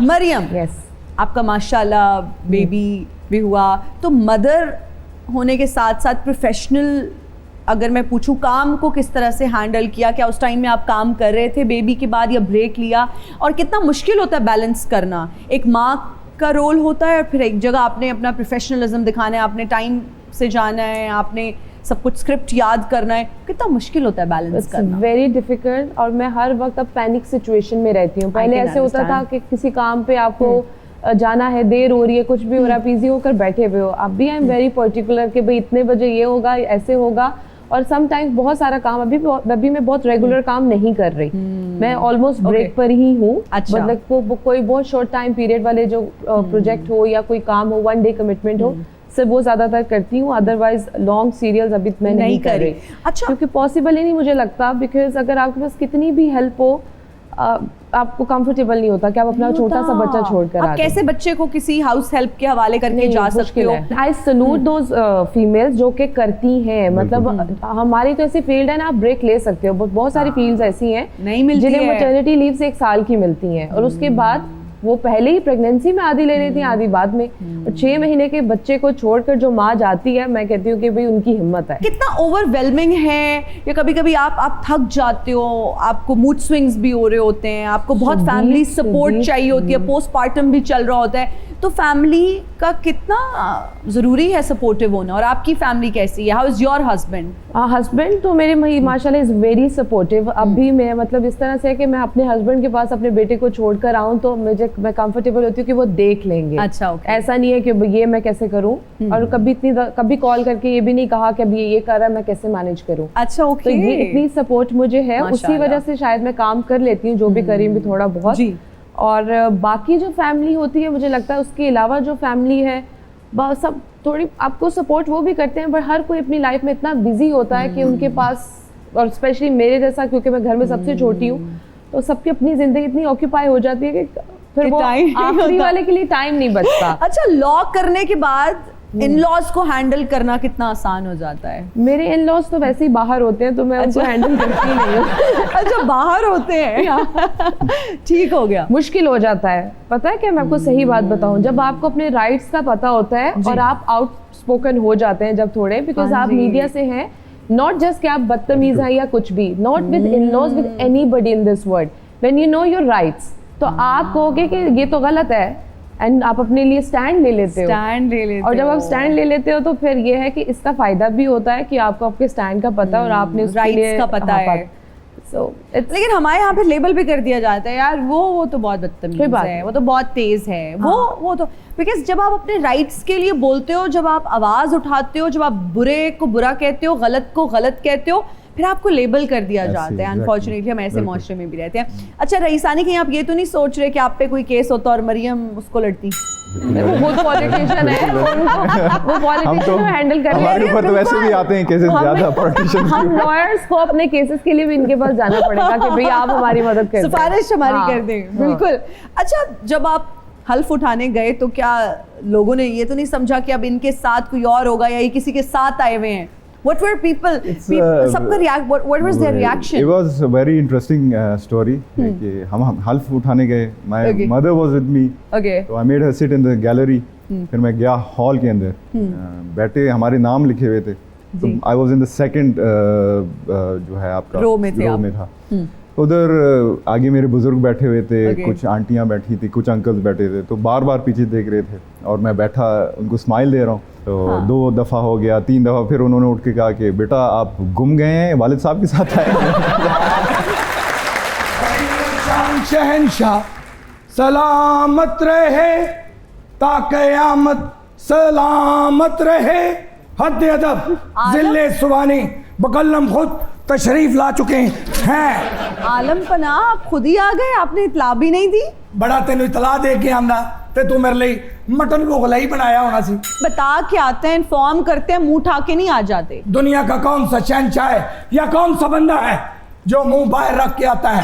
मरियम, आपका माशाल्लाह बेबी भी हुआ, तो मदर होने के साथ साथ प्रोफेशनल अगर मैं पूछूं काम को किस तरह से हैंडल किया? क्या उस टाइम में आप काम कर रहे थे बेबी के बाद या ब्रेक लिया? और कितना मुश्किल होता है बैलेंस करना? एक माँ का रोल होता है और फिर एक जगह आपने अपना प्रोफेशनलिज्म दिखाना है, आपने टाइम से जाना है, आपने सब कुछ स्क्रिप्ट याद करना है, कितना मुश्किल होता है बैलेंस करना? Very difficult. और मैं हर वक्त अब पैनिक सिचुएशन में रहती हूँ। पहले ऐसे होता था कि किसी काम पे आपको जाना है, देर हो रही है, कुछ भी हो रहा है, बिजी होकर बैठे हुए हो। अब भी आई एम वेरी पर्टिकुलर कि भाई इतने बजे ये होगा, ऐसे होगा। और समटाइम्स बहुत सारा काम अभी मैं बहुत रेगुलर काम नहीं कर रही। मैं ऑलमोस्ट ब्रेक पर ही हूँ। अच्छा। मतलब कोई बहुत शॉर्ट टाइम पीरियड वाले जो प्रोजेक्ट हो या कोई काम हो, 1 डे कमिटमेंट हो, सिर्फ वो ज्यादातर करती हूँ। अदरवाइज लॉन्ग सीरियल्स अभी मैं नहीं कर रही। अच्छा। क्योंकि पॉसिबल ही नहीं मुझे लगता, बिकॉज अगर आपके पास कितनी भी हेल्प हो, आपको कंफर्टेबल नहीं होता कि आप अपना छोटा सा बच्चा छोड़कर आ जाए। कैसे बच्चे को किसी हाउस हेल्प के हवाले करके जा सकते हो? आई सैल्यूट दोज फीमेल्स जो कि करती हैं। मतलब हमारी तो ऐसी फील्ड है ना, आप ब्रेक ले सकते हो। बहुत सारी फील्ड्स ऐसी हैं नहीं मिलती जिन्हें मैटरनिटी लीव्स 1 साल की मिलती हैं, और उसके बाद वो पहले ही प्रेगनेंसी में आधी ले लेती हैं, आधी बाद में। और 6 महीने के बच्चे को छोड़कर जो माँ जाती है, मैं कहती हूँ कि भाई उनकी हिम्मत है। कितना ओवरवेलमिंग है, या कभी कभी आप थक जाते हो, आपको मूड स्विंग्स भी हो रहे होते हैं, आपको बहुत फैमिली सपोर्ट चाहिए होती है, पोस्टपार्टम भी चल रहा होता है, तो फैमिली का कितना ज़रूरी है सपोर्टिव होना? और आपकी फैमिली कैसी है? How is your husband? Husband तो मेरे माशाल्लाह इज़ वेरी सपोर्टिव। अब भी मैं मतलब इस तरह से है कि मैं अपने हस्बैंड के पास अपने बेटे को छोड़कर आऊँ तो मैं कंफर्टेबल होती हूँ कि वो देख लेंगे। अच्छा, okay. ऐसा नहीं है कि ये मैं कैसे करूँ, और कभी कॉल करके ये भी नहीं कहा कि अभी ये कर रहा है, मैं कैसे मैनेज करूँ। अच्छा, ओके। तो ये इतनी सपोर्ट मुझे है, उसी वजह से शायद मैं काम कर लेती हूँ, जो भी करी भी थोड़ा बहुत। और बाकी जो फैमिली होती है, मुझे लगता है उसके अलावा जो फैमिली है सब थोड़ी आपको सपोर्ट वो भी करते हैं, पर हर कोई अपनी लाइफ में इतना बिजी होता है कि उनके पास, और स्पेशली मेरे जैसा, क्योंकि मैं घर में सबसे छोटी हूँ, तो सबकी अपनी जिंदगी इतनी ऑक्यूपाई हो जाती है कि फिर वो आखिरी वाले के लिए टाइम नहीं बचता। अच्छा, लॉ करने के बाद इन-लॉज को हैंडल करना कितना आसान हो जाता है? मेरे इन-लॉज तो वैसे ही बाहर होते हैं, तो मैं उनको हैंडल करती नहीं हूँ। अच्छा, बाहर होते हैं। ठीक हो गया। मुश्किल हो जाता है। पता है क्या, मैं आपको सही बात बताऊं, जब आपको अपने राइट्स का पता होता है और आप आउटस्पोकन हो जाते हैं जब थोड़े, बिकॉज आप मीडिया से हैं, नॉट जस्ट कि आप बदतमीज हैं या कुछ भी, not with in-laws, with anybody in this world. When you know your rights, तो आप कहोगे कि ये तो गलत है, एंड आप अपने लिए स्टैंड ले लेते हो। और जब आप स्टैंड ले लेते हो तो फिर ये है कि इसका फायदा भी होता है कि आपको आपके स्टैंड का पता और आपने उसके लिए का पता है। लेकिन हमारे यहाँ पे लेबल भी कर दिया जाता है, यार वो तो बहुत बदतमीज है, वो तो बहुत तेज है, वो तो, बिकॉज जब आप अपने राइट्स के लिए बोलते हो, जब आप आवाज उठाते हो, जब आप बुरे को बुरा कहते हो, गलत को गलत कहते हो, फिर आपको लेबल कर दिया जाता है। अनफॉर्चुनेटली हम ऐसे माशरे में भी रहते हैं। अच्छा रईसानी, कहीं आप ये तो नहीं सोच रहे कि आप पे कोई केस होता और मरियम उसको लड़ती? वो बहुत पॉलिटिशियन है, वो पॉलिटिशियन को हैंडल कर रहे हैं। हमारे ऊपर तो वैसे भी आते हैं केसेस ज्यादा पॉलिटिशियन। हम लॉयर्स को अपने केसेस के लिए भी इनके पास जाना पड़ेगा कि भाई आप हमारी मदद करें, सिफारिश हमारी कर दें। बिल्कुल। अच्छा, जब आप हल्फ उठाने गए तो क्या लोगों ने ये तो नहीं समझा कि अब इनके साथ कोई और होगा या ये किसी के साथ आए हुए हैं? What were people सबका react? What was their reaction? It was a very interesting story. कि हम हल्फ उठाने गए. My mother was with me. Okay. So I made her sit in the gallery. फिर मैं गया हॉल के अंदर. बैठे, हमारे नाम लिखे हुए थे. तो I was in the second जो है आपका रो में था. उधर आगे मेरे बुजुर्ग बैठे हुए थे, कुछ आंटियां बैठी थी, कुछ अंकल्स बैठे थे, तो बार बार पीछे देख रहे थे और मैं बैठा उनको स्माइल दे रहा हूँ। तो 2 दफ़ा हो गया, 3 दफ़ा, फिर उन्होंने उठ के कहा कि बेटा आप गुम गए हैं, वालिद साहब के साथ आए हैं। शहंशाह सलामत रहे ता क़यामत सलामत रहे, हद अदब जिले सुबानी बकल्लम खुद तशरीफ ला चुके हैं। आलम पना, आप खुद ही आ गए, आपने इतला भी नहीं दी? बड़ा तेन इतला दे के आंदा ते तू मेरे लिए मटन मोगला ही बनाया होना सी। बता के आते हैं, इन्फॉर्म करते हैं, मुंह उठा के नहीं आ जाते। दुनिया का कौन सा शहंशाह है या कौन सा बंदा है जो मुंह बाहर रख के आता है?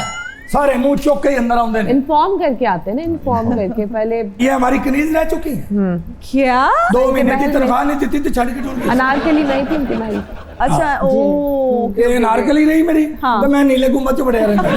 सारे मुंह चौक के अंदर आते हैं। इन्फॉर्म करके आते हैं ना, इन्फॉर्म करके पहले। ये हमारी कनीज रह चुकी है। क्या 2 महीने की तनख्वाह नहीं देती तो छड़ के टूट गई। अनारकली नहीं थी इनकी भाई। अच्छा ओ ये नारकली रही मेरी हाँ। तो मैं नीले गुम्बद च बढ़िया रहता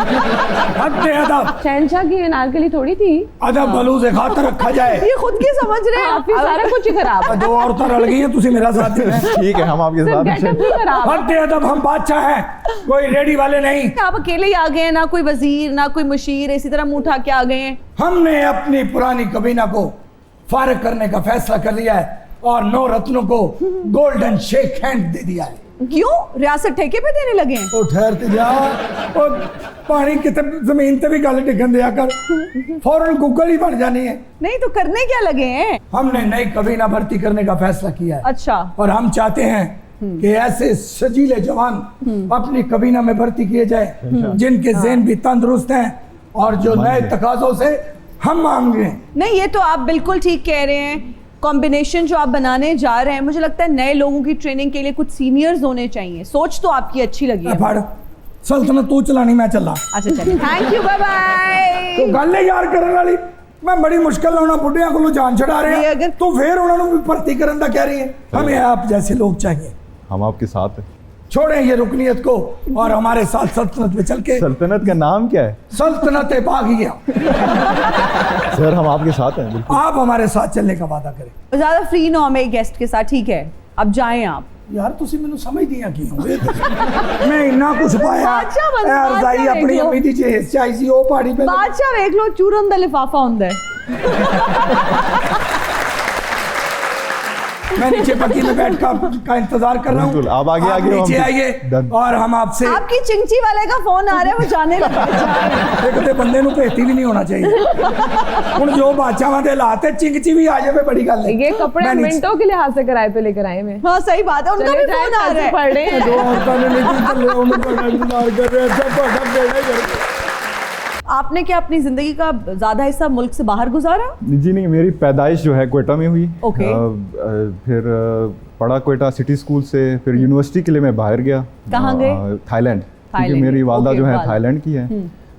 हटते अदब शहनशाह की अनारकली थोड़ी थी। अदब बलूज खातर रखा जाए ये खुद की समझ रहे हैं आप ही सारा कुछ ही खराब। दो औरतें रल गई हैं तुसी मेरा साथ देना है। ठीक है, हम आपके सिर्फ साथ गेटअप ही खराब। हटते अदब हम बादशाह हैं कोई रेडी वाले नहीं। आप अकेले ही आ गए हैं, ना कोई वजीर ना कोई मुशीर, इसी तरह मुंह उठा के आ गए हैं। हमने अपनी पुरानी कबीना को फारिग करने का फैसला कर लिया है और 9 रत्नों को गोल्डन शेक हैंड दे दिया है। क्यों रियासत ठेके पे देने लगे हैं? ओ ठहरते जा और पानी कितने जमीन पे भी गल डिगन दिया कर फौरन गूगल ही बन जानी है। नहीं तो करने क्या लगे हैं? हमने नई कबीना भर्ती करने का फैसला किया है अच्छा और हम चाहते हैं कि ऐसे सजीले जवान अपनी कबीना में भर्ती किए जाए जिनके ज़हन भी तंदुरुस्त हैं और जो नए तकाजों से हम मांग रहे हैं। नहीं, ये तो आप बिल्कुल ठीक कह रहे हैं। कॉम्बिनेशन जो आप बनाने जा रहे हैं, मुझे लगता है नए लोगों की ट्रेनिंग के लिए कुछ सीनियर्स होने चाहिए। सोच तो आपकी अच्छी लगी है। फड़ सल्तनत तू चलानी मैं चला अच्छा चलिए, थैंक यू, बाय बाय। तो गल है यार करने वाली मैं बड़ी मुश्किल लाना बुढ़िया को जान छड़ा रहे नहीं, हैं अगर- तो फिर उन्होंने भी भर्ती करने का कह रही है। हमें आप जैसे लोग चाहिए। हम आपके साथ हैं। छोड़ें ये रुकनियत को और हमारे साथ सल्तनत में चल के सल्तनत का नाम क्या है? सल्तनत बागिया सर हम आपके साथ हैं बिल्कुल। आप हमारे साथ चलने का वादा करें। ज्यादा फ्री ना हो मेरे गेस्ट के साथ, ठीक है? अब जाएं आप। यार तुसी मैनू समझ दिया की हो मैं इन्ना कुछ पाया बादशाह बस, ए रजाई बादशाह अपनी देख लो। अम्मी दी चेस चाहिए ओ पहाड़ी पे बादशाह देख लो, चूरन दा लिफाफा हुंदा है। मैं नीचे पक्की में बैठ का इंतजार कर रहा हूँ। बिल्कुल, आप आगे आगे, नीचे हम- आइए Done। और हम आपसे आपकी चिंची वाले का फोन आ रहा है, वो जाने लगा। एक तो बंदे नू भेती भी नहीं होना चाहिए हुण जो बादशाहां दे हालात है चिंगची भी आ जाए बड़ी गल है। ये कपड़े मैं नीचे- मिनटों के लिहाज से किराए पे लेकर आए मैं। हाँ सही बात है, उनका चले भी जाए, फोन आ रहा है। पढ़ रहे हैं। दो औरतां ने नीचे चले उन्हें बड़ा इंतजार कर रहे हैं सब सब बेड़े कर आपने क्या अपनी जिंदगी का ज्यादा हिस्सा मुल्क से बाहर गुजारा? जी नहीं, मेरी पैदाइश जो है क्वेटा में हुई। ओके। फिर पढ़ा क्वेटा सिटी स्कूल से, फिर यूनिवर्सिटी के लिए मैं बाहर गया। कहाँ गए? थाईलैंड, क्योंकि थाईलैंड, मेरी वालदा ओके, जो है वालदा। थाईलैंड की है।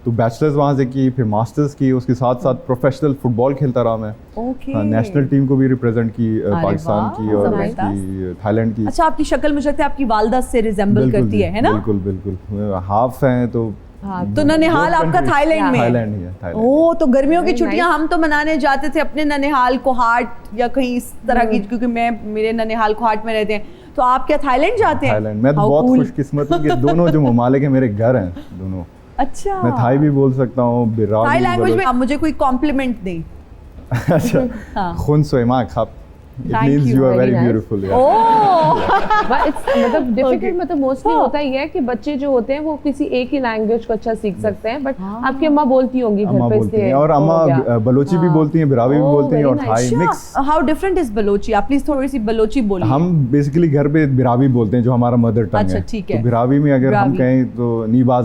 तो बैचलर्स वहाँ से की, फिर मास्टर्स की, उसके साथ साथ प्रोफेशनल फुटबॉल खेलता रहा मैं। ओके। नेशनल टीम को भी रिप्रेजेंट की, पाकिस्तान वाह, की और जबरदस्त। उसकी थाईलैंड की। अच्छा, आपकी शक्ल मुझे लगता है आपकी वालदा से रिजेंबल बिल्कुल करती जी, है ना? बिल्कुल बिल्कुल हाफ हैं तो। हाँ, तो ननिहाल आपका थाईलैंड में है? थाईलैंड ही है, थाईलैंड। ओ, तो गर्मियों की Very छुट्टियां हम तो मनाने जाते थे अपने ननिहाल कोहाट या कहीं इस तरह की, क्योंकि मेरे ननिहाल कोहाट में रहते हैं। तो आप क्या थाईलैंड जाते हैं? थाईलैंड, मैं तो How बहुत cool। खुशकिस्मत हूँ कि दोनों जो ममालिक हैं मेरे घर हैं दोनों। अच्छा, मैं थाई भी बोल सकता हूँ, बिरारी थाई भी लैंग्वेज बोल- में आप मुझे कोई कॉम्प्लीमेंट दें। अच्छा, हाँ। खुन सोएमा खाप, it Thank means you, you are very very nice। beautiful, yeah। ओह मतलब डिफिकल्ट मतलब मोस्टली हाँ। होता ही है कि बच्चे जो होते हैं वो किसी एक ही लैंग्वेज को अच्छा सीख सकते हैं, बट आपकी अम्मा बोलती होंगी घर अम्मा पे, बोलती हैं इसलिए और हो अम्मा गया। बलोची भी बोलती हैं, बिरावी भी Oh, बोलती हैं और very Thai nice। Mix. How different is Balochi? आप प्लीज थोड़ी सी बलोची बोलिए। हम बेसिकली घर पे बिरावी बोलते हैं जो हमारा मदर टंग अच्छा, है। ठीक है। तो बिरावी में अगर हम बिरावी। कहें तो नीबाज